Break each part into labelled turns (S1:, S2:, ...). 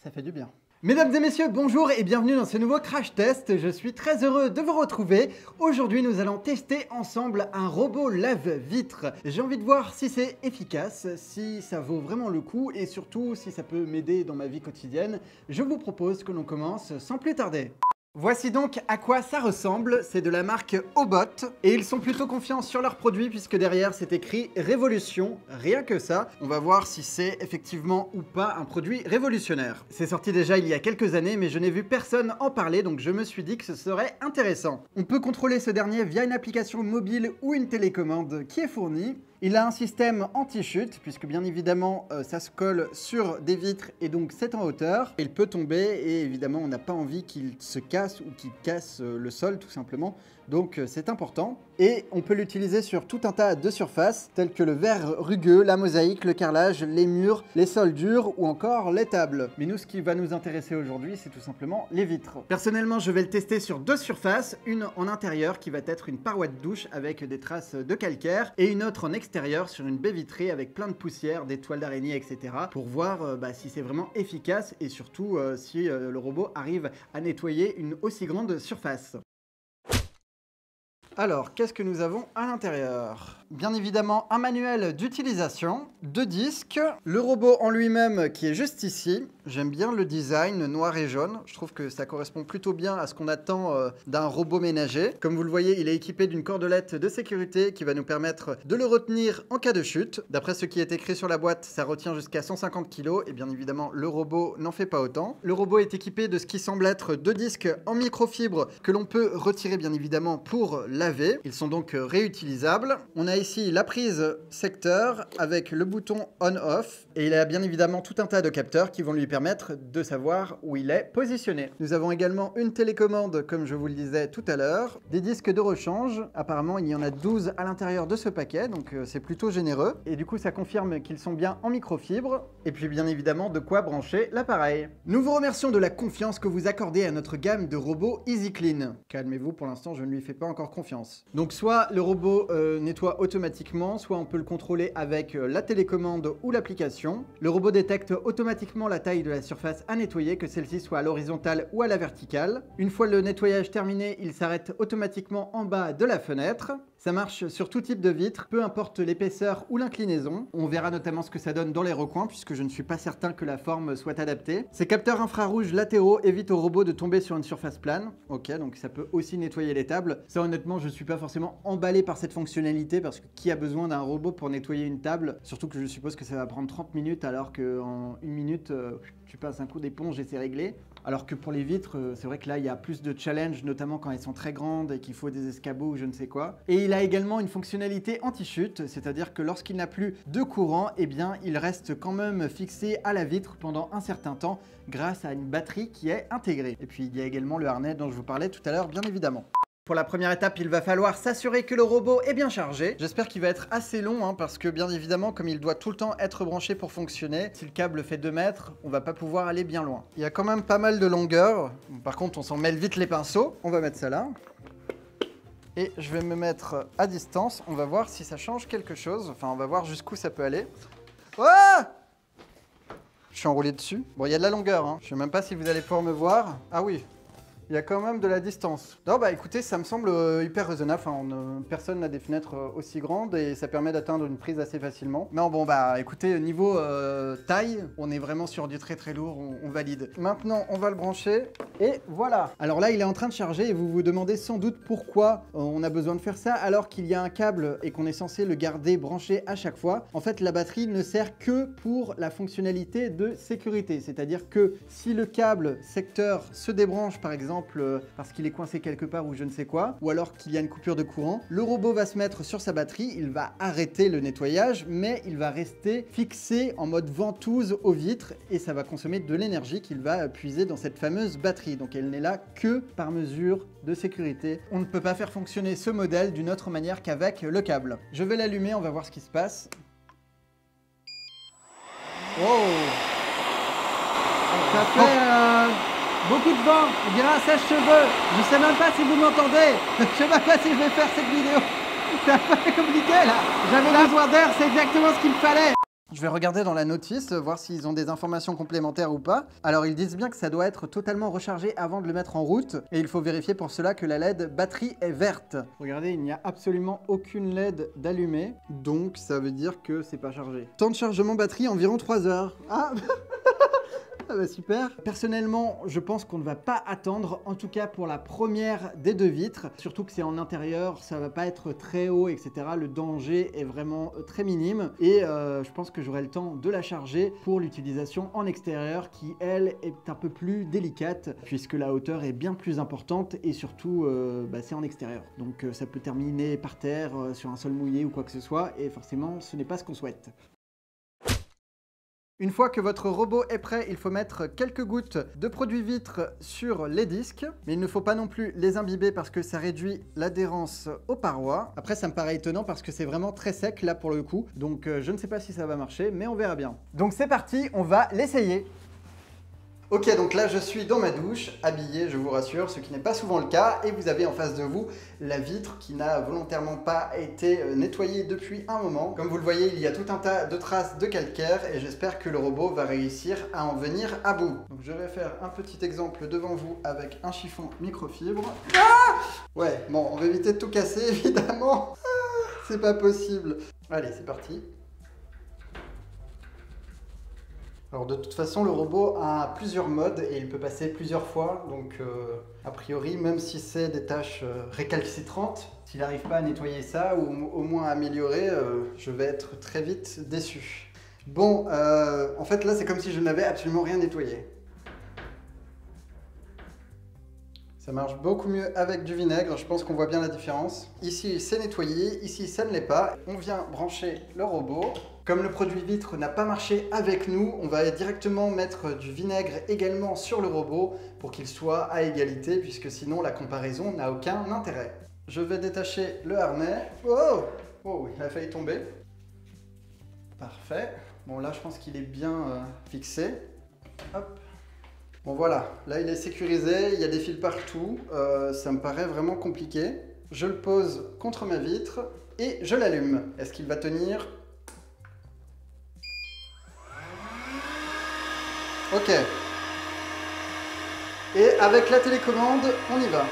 S1: ça fait du bien. Mesdames et messieurs, bonjour et bienvenue dans ce nouveau crash test. Je suis très heureux de vous retrouver. Aujourd'hui, nous allons tester ensemble un robot lave-vitre. J'ai envie de voir si c'est efficace, si ça vaut vraiment le coup et surtout si ça peut m'aider dans ma vie quotidienne. Je vous propose que l'on commence sans plus tarder. Voici donc à quoi ça ressemble, c'est de la marque Obot et ils sont plutôt confiants sur leurs produits puisque derrière c'est écrit Révolution, rien que ça. On va voir si c'est effectivement ou pas un produit révolutionnaire. C'est sorti déjà il y a quelques années mais je n'ai vu personne en parler donc je me suis dit que ce serait intéressant. On peut contrôler ce dernier via une application mobile ou une télécommande qui est fournie. Il a un système anti-chute puisque bien évidemment ça se colle sur des vitres et donc c'est en hauteur. Il peut tomber et évidemment on n'a pas envie qu'il se casse ou qu'il casse le sol tout simplement. Donc c'est important. Et on peut l'utiliser sur tout un tas de surfaces telles que le verre rugueux, la mosaïque, le carrelage, les murs, les sols durs ou encore les tables. Mais nous ce qui va nous intéresser aujourd'hui c'est tout simplement les vitres. Personnellement je vais le tester sur deux surfaces. Une en intérieur qui va être une paroi de douche avec des traces de calcaire et une autre en extérieur sur une baie vitrée avec plein de poussière, des toiles d'araignée, etc. pour voir si c'est vraiment efficace et surtout si le robot arrive à nettoyer une aussi grande surface. Alors, qu'est-ce que nous avons à l'intérieur? Bien évidemment, un manuel d'utilisation, deux disques, le robot en lui-même qui est juste ici. J'aime bien le design noir et jaune. Je trouve que ça correspond plutôt bien à ce qu'on attend d'un robot ménager. Comme vous le voyez, il est équipé d'une cordelette de sécurité qui va nous permettre de le retenir en cas de chute. D'après ce qui est écrit sur la boîte, ça retient jusqu'à 150 kg et bien évidemment, le robot n'en fait pas autant. Le robot est équipé de ce qui semble être deux disques en microfibre que l'on peut retirer bien évidemment pour laver. Ils sont donc réutilisables. On a ici la prise secteur avec le bouton on-off et il a bien évidemment tout un tas de capteurs qui vont lui permettre de savoir où il est positionné. Nous avons également une télécommande comme je vous le disais tout à l'heure, des disques de rechange. Apparemment il y en a 12 à l'intérieur de ce paquet donc c'est plutôt généreux et du coup ça confirme qu'ils sont bien en microfibre et puis bien évidemment de quoi brancher l'appareil. Nous vous remercions de la confiance que vous accordez à notre gamme de robots EasyClean. Calmez-vous, pour l'instant je ne lui fais pas encore confiance. Donc soit le robot nettoie automatiquement, soit on peut le contrôler avec la télécommande ou l'application. Le robot détecte automatiquement la taille de la surface à nettoyer, que celle-ci soit à l'horizontale ou à la verticale. Une fois le nettoyage terminé, il s'arrête automatiquement en bas de la fenêtre. Ça marche sur tout type de vitre, peu importe l'épaisseur ou l'inclinaison. On verra notamment ce que ça donne dans les recoins puisque je ne suis pas certain que la forme soit adaptée. Ces capteurs infrarouges latéraux évitent au robot de tomber sur une surface plane. Ok, donc ça peut aussi nettoyer les tables. Ça honnêtement, je ne suis pas forcément emballé par cette fonctionnalité parce que qui a besoin d'un robot pour nettoyer une table? Surtout que je suppose que ça va prendre 30 minutes alors qu'en une minute, tu passes un coup d'éponge et c'est réglé. Alors que pour les vitres, c'est vrai que là, il y a plus de challenge, notamment quand elles sont très grandes et qu'il faut des escabeaux ou je ne sais quoi. Et il a également une fonctionnalité anti-chute, c'est-à-dire que lorsqu'il n'a plus de courant, eh bien, il reste quand même fixé à la vitre pendant un certain temps grâce à une batterie qui est intégrée. Et puis, il y a également le harnais dont je vous parlais tout à l'heure, bien évidemment. Pour la première étape, il va falloir s'assurer que le robot est bien chargé. J'espère qu'il va être assez long parce que bien évidemment, comme il doit tout le temps être branché pour fonctionner, si le câble fait 2 mètres, on va pas pouvoir aller bien loin. Il y a quand même pas mal de longueur. Par contre, on s'en mêle vite les pinceaux. On va mettre ça là. Et je vais me mettre à distance. On va voir si ça change quelque chose. Enfin, on va voir jusqu'où ça peut aller. Ah! Je suis enroulé dessus. Bon, il y a de la longueur. Je sais même pas si vous allez pouvoir me voir. Ah oui. Il y a quand même de la distance. Non, bah écoutez, ça me semble hyper raisonnable. Enfin, personne n'a des fenêtres aussi grandes et ça permet d'atteindre une prise assez facilement. Mais bon, bah écoutez, niveau taille, on est vraiment sur du très très lourd, on valide. Maintenant, on va le brancher et voilà. Alors là, il est en train de charger et vous vous demandez sans doute pourquoi on a besoin de faire ça alors qu'il y a un câble et qu'on est censé le garder branché à chaque fois. En fait, la batterie ne sert que pour la fonctionnalité de sécurité. C'est-à-dire que si le câble secteur se débranche, par exemple, parce qu'il est coincé quelque part ou je ne sais quoi, ou alors qu'il y a une coupure de courant, le robot va se mettre sur sa batterie, il va arrêter le nettoyage, mais il va rester fixé en mode ventouse aux vitres et ça va consommer de l'énergie qu'il va puiser dans cette fameuse batterie. Donc elle n'est là que par mesure de sécurité. On ne peut pas faire fonctionner ce modèle d'une autre manière qu'avec le câble. Je vais l'allumer, on va voir ce qui se passe. Wow! Ça fait beaucoup de vent, on dirait un sèche-cheveux. Je sais même pas si vous m'entendez. Je sais même pas si je vais faire cette vidéo. C'est un peu compliqué là. J'avais besoin d'air, c'est exactement ce qu'il me fallait. Je vais regarder dans la notice, voir s'ils ont des informations complémentaires ou pas. Alors ils disent bien que ça doit être totalement rechargé avant de le mettre en route et il faut vérifier pour cela que la LED batterie est verte. Regardez, il n'y a absolument aucune LED d'allumée, donc ça veut dire que c'est pas chargé. Temps de chargement batterie environ 3 heures. Ah ah bah super. Personnellement, je pense qu'on ne va pas attendre, en tout cas pour la première des 2 vitres. Surtout que c'est en intérieur, ça va pas être très haut, etc. Le danger est vraiment très minime. Et je pense que j'aurai le temps de la charger pour l'utilisation en extérieur qui, elle, est un peu plus délicate puisque la hauteur est bien plus importante et surtout, c'est en extérieur. Donc ça peut terminer par terre, sur un sol mouillé ou quoi que ce soit. Et forcément, ce n'est pas ce qu'on souhaite. Une fois que votre robot est prêt, il faut mettre quelques gouttes de produit vitre sur les disques. Mais il ne faut pas non plus les imbiber parce que ça réduit l'adhérence aux parois. Après, ça me paraît étonnant parce que c'est vraiment très sec là pour le coup. Donc je ne sais pas si ça va marcher, mais on verra bien. Donc c'est parti, on va l'essayer. Ok, donc là je suis dans ma douche, habillé, je vous rassure, ce qui n'est pas souvent le cas, et vous avez en face de vous la vitre qui n'a volontairement pas été nettoyée depuis un moment. Comme vous le voyez, il y a tout un tas de traces de calcaire, et j'espère que le robot va réussir à en venir à bout. Donc je vais faire un petit exemple devant vous avec un chiffon microfibre. Ah ouais, bon, on va éviter de tout casser évidemment. C'est pas possible. Allez, c'est parti. Alors de toute façon, le robot a plusieurs modes et il peut passer plusieurs fois. Donc a priori, même si c'est des tâches récalcitrantes, s'il n'arrive pas à nettoyer ça ou au moins à améliorer, je vais être très vite déçu. Bon, en fait là c'est comme si je n'avais absolument rien nettoyé. Ça marche beaucoup mieux avec du vinaigre, je pense qu'on voit bien la différence. Ici c'est nettoyé, ici ça ne l'est pas. On vient brancher le robot. Comme le produit vitre n'a pas marché avec nous, on va directement mettre du vinaigre également sur le robot pour qu'il soit à égalité, puisque sinon la comparaison n'a aucun intérêt. Je vais détacher le harnais. Oh, oh, il a failli tomber. Parfait. Bon là je pense qu'il est bien fixé. Hop. Bon voilà, là il est sécurisé, il y a des fils partout, ça me paraît vraiment compliqué. Je le pose contre ma vitre et je l'allume. Est-ce qu'il va tenir? Ok. Et avec la télécommande, on y va.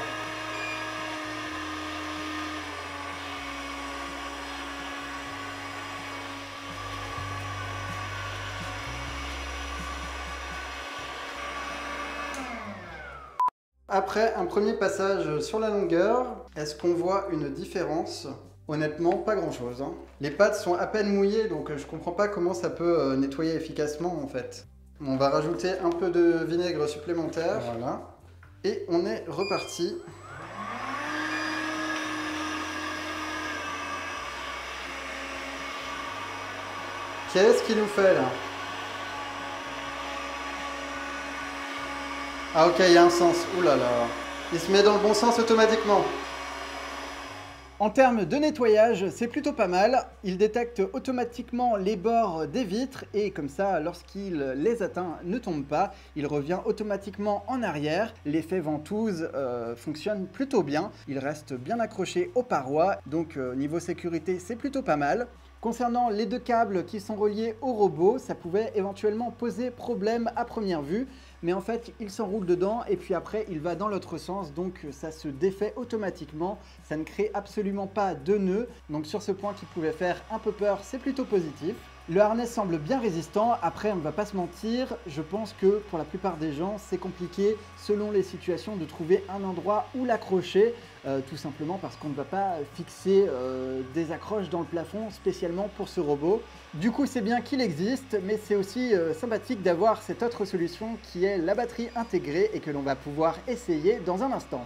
S1: Après un premier passage sur la longueur, est-ce qu'on voit une différence? Honnêtement, pas grand-chose. Les pattes sont à peine mouillées, donc je comprends pas comment ça peut nettoyer efficacement en fait. On va rajouter un peu de vinaigre supplémentaire. Voilà. Et on est reparti. Qu'est-ce qu'il nous fait là? Ah ok, il y a un sens. Ouh là là. Il se met dans le bon sens automatiquement. En termes de nettoyage, c'est plutôt pas mal. Il détecte automatiquement les bords des vitres et comme ça, lorsqu'il les atteint, ne tombe pas. Il revient automatiquement en arrière. L'effet ventouse fonctionne plutôt bien. Il reste bien accroché aux parois, donc niveau sécurité, c'est plutôt pas mal. Concernant les 2 câbles qui sont reliés au robot, ça pouvait éventuellement poser problème à première vue, mais en fait il s'enroule dedans et puis après il va dans l'autre sens, donc ça se défait automatiquement, ça ne crée absolument pas de nœud, donc sur ce point qui pouvait faire un peu peur, c'est plutôt positif. Le harnais semble bien résistant, après on ne va pas se mentir, je pense que pour la plupart des gens c'est compliqué selon les situations de trouver un endroit où l'accrocher, tout simplement parce qu'on ne va pas fixer des accroches dans le plafond spécialement pour ce robot. Du coup c'est bien qu'il existe, mais c'est aussi sympathique d'avoir cette autre solution qui est la batterie intégrée et que l'on va pouvoir essayer dans un instant.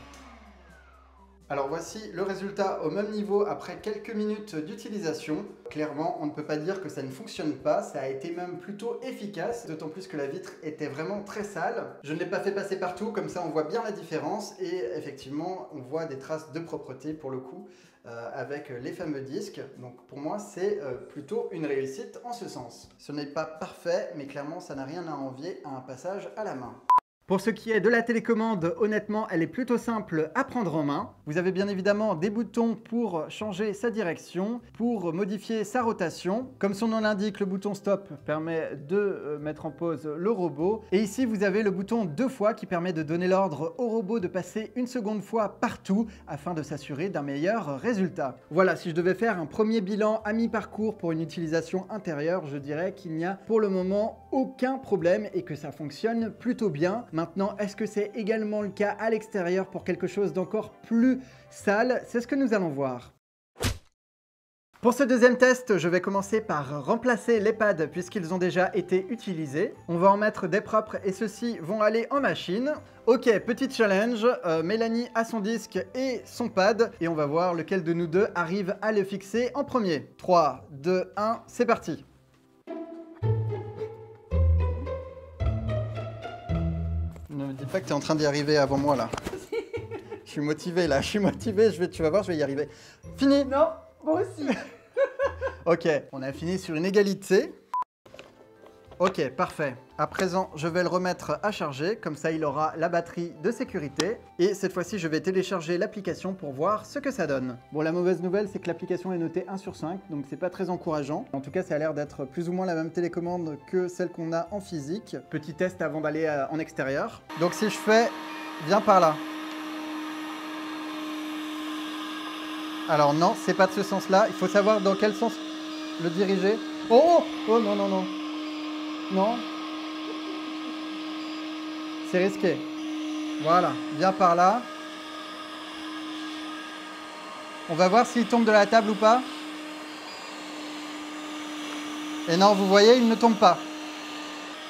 S1: Alors voici le résultat au même niveau après quelques minutes d'utilisation. Clairement, on ne peut pas dire que ça ne fonctionne pas, ça a été même plutôt efficace, d'autant plus que la vitre était vraiment très sale. Je ne l'ai pas fait passer partout, comme ça on voit bien la différence et effectivement on voit des traces de propreté pour le coup avec les fameux disques. Donc pour moi c'est plutôt une réussite en ce sens. Ce n'est pas parfait, mais clairement ça n'a rien à envier à un passage à la main. Pour ce qui est de la télécommande, honnêtement, elle est plutôt simple à prendre en main. Vous avez bien évidemment des boutons pour changer sa direction, pour modifier sa rotation. Comme son nom l'indique, le bouton stop permet de mettre en pause le robot. Et ici, vous avez le bouton 2 fois qui permet de donner l'ordre au robot de passer une seconde fois partout afin de s'assurer d'un meilleur résultat. Voilà, si je devais faire un premier bilan à mi-parcours pour une utilisation intérieure, je dirais qu'il n'y a pour le moment aucun problème et que ça fonctionne plutôt bien. Maintenant, est-ce que c'est également le cas à l'extérieur pour quelque chose d'encore plus sale? C'est ce que nous allons voir. Pour ce deuxième test, je vais commencer par remplacer les pads puisqu'ils ont déjà été utilisés. On va en mettre des propres et ceux-ci vont aller en machine. Ok, petit challenge, Mélanie a son disque et son pad et on va voir lequel de nous deux arrive à le fixer en premier. 3, 2, 1, c'est parti. Ne me dis pas que tu es en train d'y arriver avant moi là. Je suis motivé là, tu vas voir, je vais y arriver. Fini.
S2: Non, moi aussi.
S1: Ok, on a fini sur une égalité. Ok, parfait. À présent, je vais le remettre à charger, comme ça il aura la batterie de sécurité. Et cette fois-ci, je vais télécharger l'application pour voir ce que ça donne. Bon, la mauvaise nouvelle, c'est que l'application est notée 1 sur 5, donc c'est pas très encourageant. En tout cas, ça a l'air d'être plus ou moins la même télécommande que celle qu'on a en physique. Petit test avant d'aller en extérieur. Donc si je fais, viens par là. Alors non, c'est pas de ce sens-là. Il faut savoir dans quel sens le diriger. Oh, oh non, non, non. Non. C'est risqué. Voilà, viens par là. On va voir s'il tombe de la table ou pas. Et non, vous voyez, il ne tombe pas.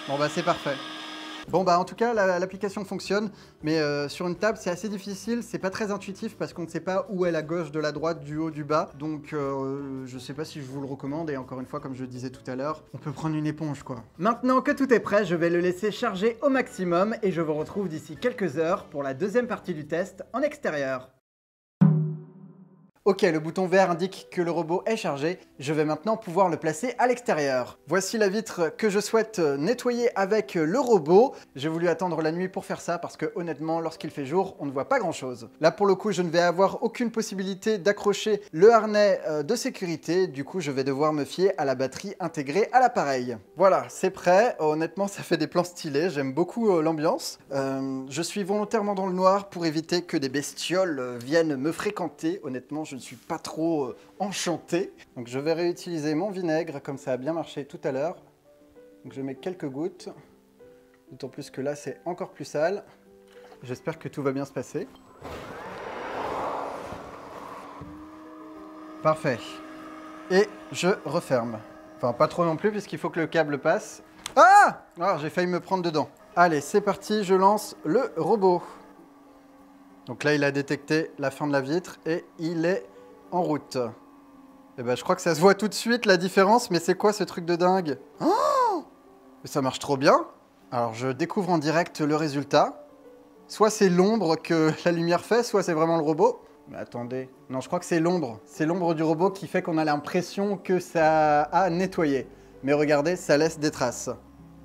S1: Bon bah c'est parfait. Bon bah en tout cas l'application fonctionne, mais sur une table c'est assez difficile, c'est pas très intuitif parce qu'on ne sait pas où est la gauche de la droite, du haut, du bas, donc je sais pas si je vous le recommande et encore une fois comme je le disais tout à l'heure, on peut prendre une éponge quoi. Maintenant que tout est prêt, je vais le laisser charger au maximum et je vous retrouve d'ici quelques heures pour la deuxième partie du test en extérieur. Ok, le bouton vert indique que le robot est chargé. Je vais maintenant pouvoir le placer à l'extérieur. Voici la vitre que je souhaite nettoyer avec le robot. J'ai voulu attendre la nuit pour faire ça parce que honnêtement, lorsqu'il fait jour, on ne voit pas grand chose. Là, pour le coup, je ne vais avoir aucune possibilité d'accrocher le harnais de sécurité. Du coup, je vais devoir me fier à la batterie intégrée à l'appareil. Voilà, c'est prêt. Honnêtement, ça fait des plans stylés. J'aime beaucoup l'ambiance. Je suis volontairement dans le noir pour éviter que des bestioles viennent me fréquenter. Honnêtement, je ne suis pas trop enchanté. Donc je vais réutiliser mon vinaigre comme ça a bien marché tout à l'heure. Donc je mets quelques gouttes. D'autant plus que là c'est encore plus sale. J'espère que tout va bien se passer. Parfait. Et je referme. Enfin pas trop non plus puisqu'il faut que le câble passe. Ah! Alors j'ai failli me prendre dedans. Allez, c'est parti, je lance le robot. Donc là, il a détecté la fin de la vitre et il est en route. Et ben, je crois que ça se voit tout de suite la différence, mais c'est quoi ce truc de dingue? Oh! Ça marche trop bien. Alors, je découvre en direct le résultat. Soit c'est l'ombre que la lumière fait, soit c'est vraiment le robot. Mais attendez, non, je crois que c'est l'ombre. C'est l'ombre du robot qui fait qu'on a l'impression que ça a nettoyé. Mais regardez, ça laisse des traces.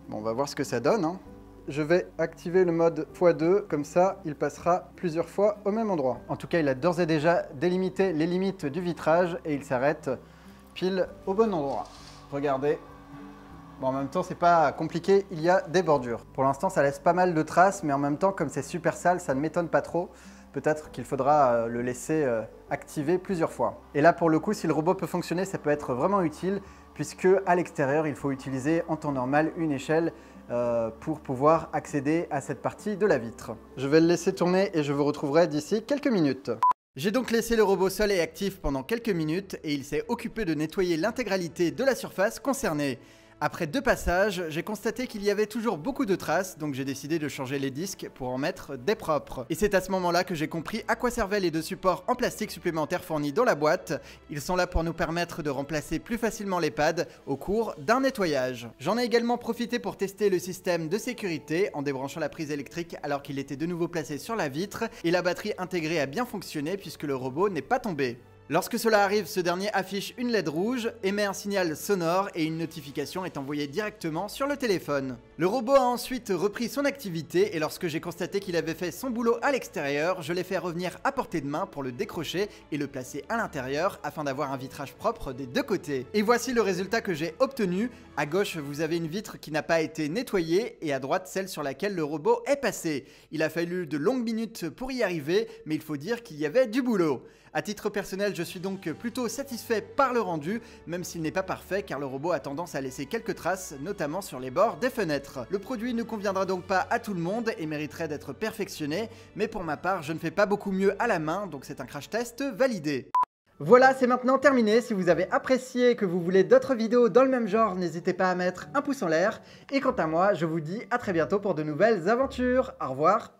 S1: Bon, on va voir ce que ça donne, hein. Je vais activer le mode x2, comme ça il passera plusieurs fois au même endroit. En tout cas, il a d'ores et déjà délimité les limites du vitrage et il s'arrête pile au bon endroit. Regardez. Bon, en même temps, c'est pas compliqué, il y a des bordures. Pour l'instant, ça laisse pas mal de traces, mais en même temps, comme c'est super sale, ça ne m'étonne pas trop. Peut-être qu'il faudra le laisser activer plusieurs fois. Et là, pour le coup, si le robot peut fonctionner, ça peut être vraiment utile, puisque à l'extérieur, il faut utiliser en temps normal une échelle pour pouvoir accéder à cette partie de la vitre. Je vais le laisser tourner et je vous retrouverai d'ici quelques minutes. J'ai donc laissé le robot seul et actif pendant quelques minutes et il s'est occupé de nettoyer l'intégralité de la surface concernée. Après 2 passages, j'ai constaté qu'il y avait toujours beaucoup de traces, donc j'ai décidé de changer les disques pour en mettre des propres. Et c'est à ce moment-là que j'ai compris à quoi servaient les 2 supports en plastique supplémentaires fournis dans la boîte. Ils sont là pour nous permettre de remplacer plus facilement les pads au cours d'un nettoyage. J'en ai également profité pour tester le système de sécurité en débranchant la prise électrique alors qu'il était de nouveau placé sur la vitre, et la batterie intégrée a bien fonctionné puisque le robot n'est pas tombé. Lorsque cela arrive, ce dernier affiche une LED rouge, émet un signal sonore et une notification est envoyée directement sur le téléphone. Le robot a ensuite repris son activité et lorsque j'ai constaté qu'il avait fait son boulot à l'extérieur, je l'ai fait revenir à portée de main pour le décrocher et le placer à l'intérieur afin d'avoir un vitrage propre des deux côtés. Et voici le résultat que j'ai obtenu. À gauche, vous avez une vitre qui n'a pas été nettoyée et à droite, celle sur laquelle le robot est passé. Il a fallu de longues minutes pour y arriver, mais il faut dire qu'il y avait du boulot. À titre personnel, je suis donc plutôt satisfait par le rendu, même s'il n'est pas parfait car le robot a tendance à laisser quelques traces, notamment sur les bords des fenêtres. Le produit ne conviendra donc pas à tout le monde et mériterait d'être perfectionné, mais pour ma part, je ne fais pas beaucoup mieux à la main, donc c'est un crash test validé. Voilà, c'est maintenant terminé. Si vous avez apprécié et que vous voulez d'autres vidéos dans le même genre, n'hésitez pas à mettre un pouce en l'air. Et quant à moi, je vous dis à très bientôt pour de nouvelles aventures. Au revoir.